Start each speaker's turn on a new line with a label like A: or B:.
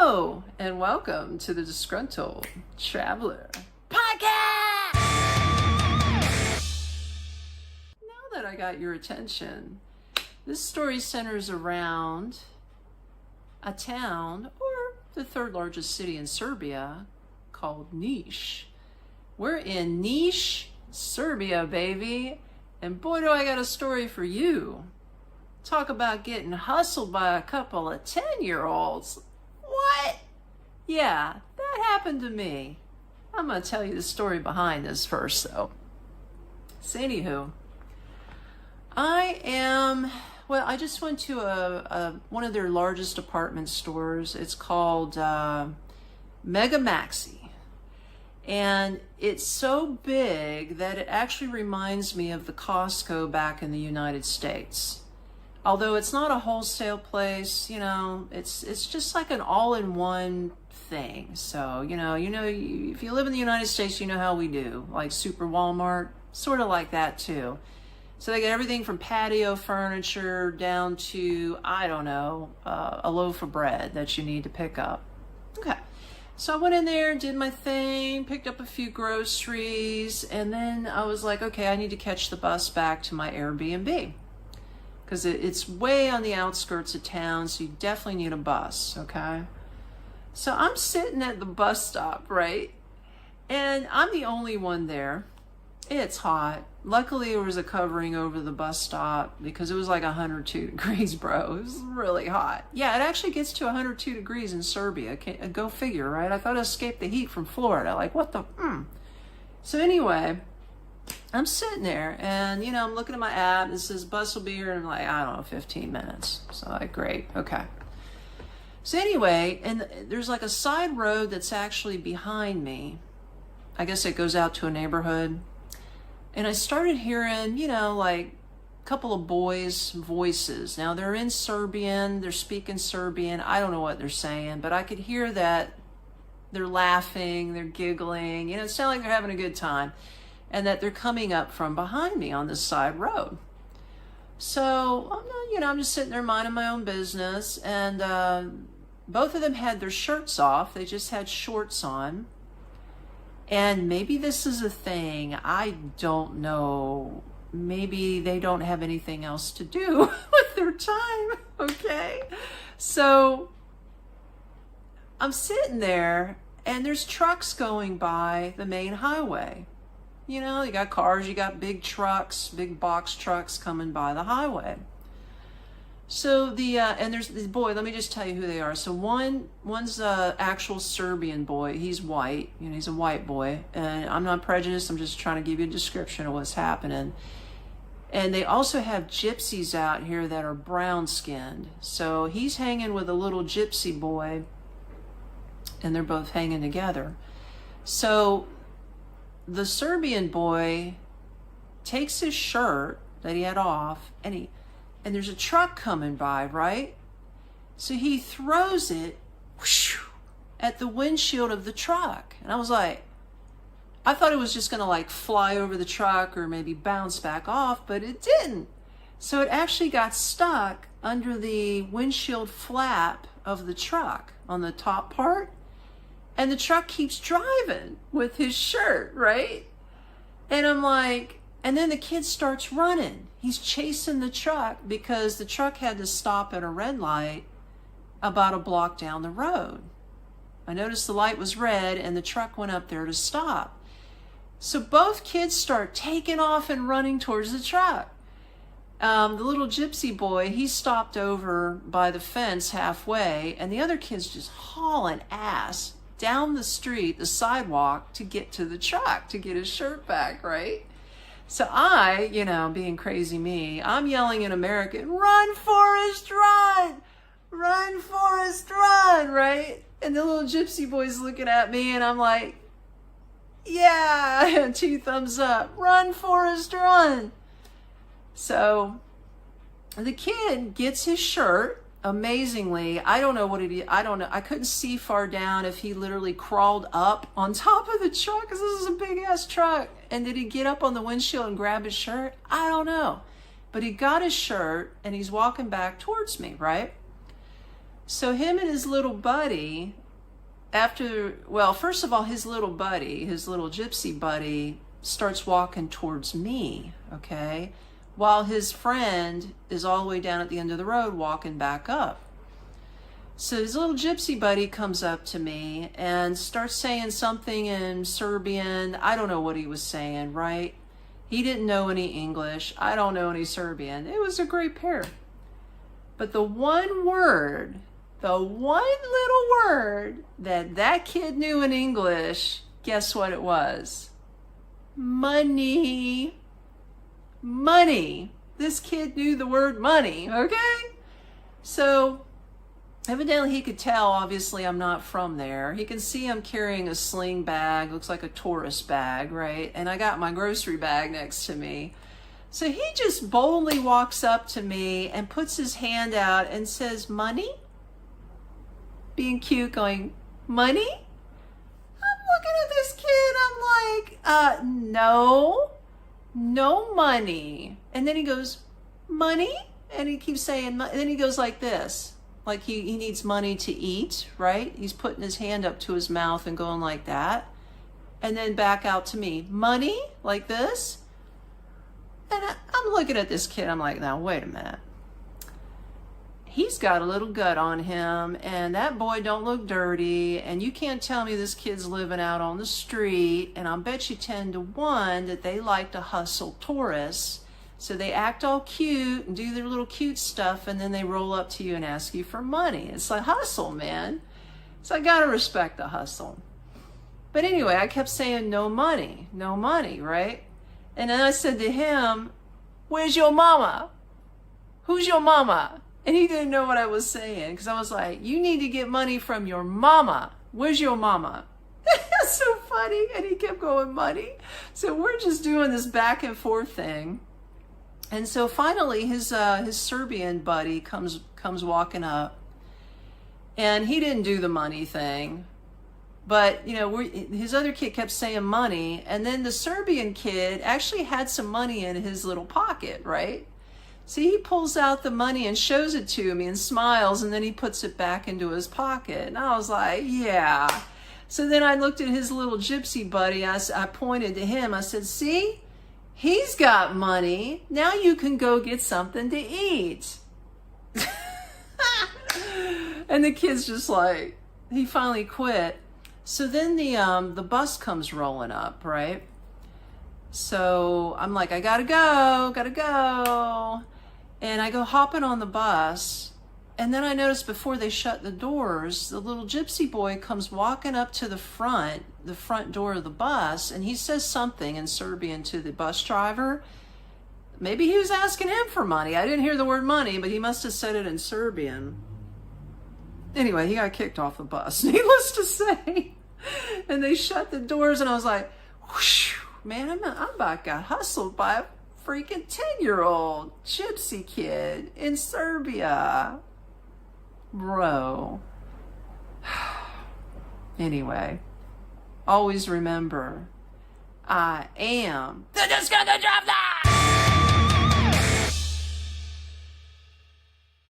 A: Hello, and welcome to the Disgruntled Traveler Podcast! Now that I got your attention, this story centers around a town, or the third largest city in Serbia, called Niš. We're in Niš, Serbia, baby, and boy do I got a story for you. Talk about getting hustled by a couple of 10-year-olds. What? Yeah, that happened to me. I'm going to tell you the story behind this first, though. So anywho, I just went to one of their largest department stores. It's called Mega Maxi. And it's so big that it actually reminds me of the Costco back in the United States. Although it's not a wholesale place, it's just like an all-in-one thing. So, if you live in the United States, you know how we do, like Super Walmart, sort of like that too. So they get everything from patio furniture down to, a loaf of bread that you need to pick up. Okay. So I went in there, did my thing, picked up a few groceries, and then I was like, okay, I need to catch the bus back to my Airbnb. Because it's way on the outskirts of town, so you definitely need a bus, okay? So I'm sitting at the bus stop, right? And I'm the only one there. It's hot. Luckily, there was a covering over the bus stop because it was like 102 degrees, bro. It was really hot. Yeah, it actually gets to 102 degrees in Serbia. Go figure, right? I thought I escaped the heat from Florida. Like, what the? So anyway, I'm sitting there and, I'm looking at my app. It says bus will be here in 15 minutes. So like, great. Okay. So anyway, and there's like a side road that's actually behind me. I guess it goes out to a neighborhood. And I started hearing, like a couple of boys' voices. Now they're in Serbian. They're speaking Serbian. I don't know what they're saying, but I could hear that they're laughing, they're giggling. It sounded like they're having a good time. And that they're coming up from behind me on this side road. So, I'm just sitting there minding my own business. And both of them had their shirts off. They just had shorts on. And maybe this is a thing. I don't know. Maybe they don't have anything else to do with their time. Okay? So, I'm sitting there, and there's trucks going by the main highway. You got cars, you got big trucks, big box trucks coming by the highway. So and there's this boy, let me just tell you who they are. So one's a actual Serbian boy. He's white, he's a white boy. And I'm not prejudiced, I'm just trying to give you a description of what's happening. And they also have gypsies out here that are brown skinned. So he's hanging with a little gypsy boy, and they're both hanging together. So the Serbian boy takes his shirt that he had off, and there's a truck coming by, right? So he throws it at the windshield of the truck. And I was like, I thought it was just gonna fly over the truck or maybe bounce back off, but it didn't. So it actually got stuck under the windshield flap of the truck on the top part. And the truck keeps driving with his shirt, right? And I'm like, and then the kid starts running. He's chasing the truck because the truck had to stop at a red light about a block down the road. I noticed the light was red and the truck went up there to stop. So both kids start taking off and running towards the truck. The little gypsy boy, he stopped over by the fence halfway, and the other kid's just hauling ass down the street, the sidewalk, to get to the truck, to get his shirt back, right? So I, being crazy me, I'm yelling in American, run, Forrest, run! Run, Forrest, run, right? And the little gypsy boy's looking at me, and I'm like, yeah, 2 thumbs up, run, Forrest, run! So the kid gets his shirt. Amazingly, I don't know what it is. I don't know. I couldn't see far down if he literally crawled up on top of the truck, because this is a big ass truck. And did he get up on the windshield and grab his shirt? I don't know. But he got his shirt and he's walking back towards me, right? So him and his little buddy, first of all, his little gypsy buddy, starts walking towards me, okay? While his friend is all the way down at the end of the road walking back up. So his little gypsy buddy comes up to me and starts saying something in Serbian. I don't know what he was saying, right? He didn't know any English. I don't know any Serbian. It was a great pair. But the one little word that kid knew in English, guess what it was? Money. Money. This kid knew the word money, okay? So evidently he could tell, obviously, I'm not from there. He can see I'm carrying a sling bag, looks like a tourist bag, right? And I got my grocery bag next to me. So he just boldly walks up to me and puts his hand out and says, money? Being cute, going, money? I'm looking at this kid, I'm like, no money. And then he goes, money? And he keeps saying, and then he goes like this. Like he needs money to eat, right? He's putting his hand up to his mouth and going like that. And then back out to me, money, like this. And I'm looking at this kid, I'm like, now wait a minute. He's got a little gut on him, and that boy don't look dirty, and you can't tell me this kid's living out on the street, and I'll bet you 10 to 1 that they like to hustle tourists. So they act all cute and do their little cute stuff, and then they roll up to you and ask you for money. It's like hustle, man. So I gotta respect the hustle. But anyway, I kept saying no money, right? And then I said to him, where's your mama? Who's your mama? And he didn't know what I was saying, because I was like, you need to get money from your mama. Where's your mama? That's so funny. And he kept going, money. So we're just doing this back and forth thing. And so finally his Serbian buddy comes walking up, and he didn't do the money thing. But, his other kid kept saying money, and then the Serbian kid actually had some money in his little pocket, right? So he pulls out the money and shows it to me and smiles, and then he puts it back into his pocket. And I was like, yeah. So then I looked at his little gypsy buddy. I pointed to him. I said, see, he's got money. Now you can go get something to eat. And the kid's just like, he finally quit. So then the bus comes rolling up, right? So I'm like, I gotta go. And I go hopping on the bus, and then I noticed before they shut the doors, the little gypsy boy comes walking up to the front door of the bus, and he says something in Serbian to the bus driver. Maybe he was asking him for money. I didn't hear the word money, but he must have said it in Serbian. Anyway, he got kicked off the bus, needless to say. And they shut the doors, and I was like, whoosh, man, I'm about got hustled by a freaking 10-year-old gypsy kid in Serbia. Bro. Anyway, always remember, I am the Disgruntled.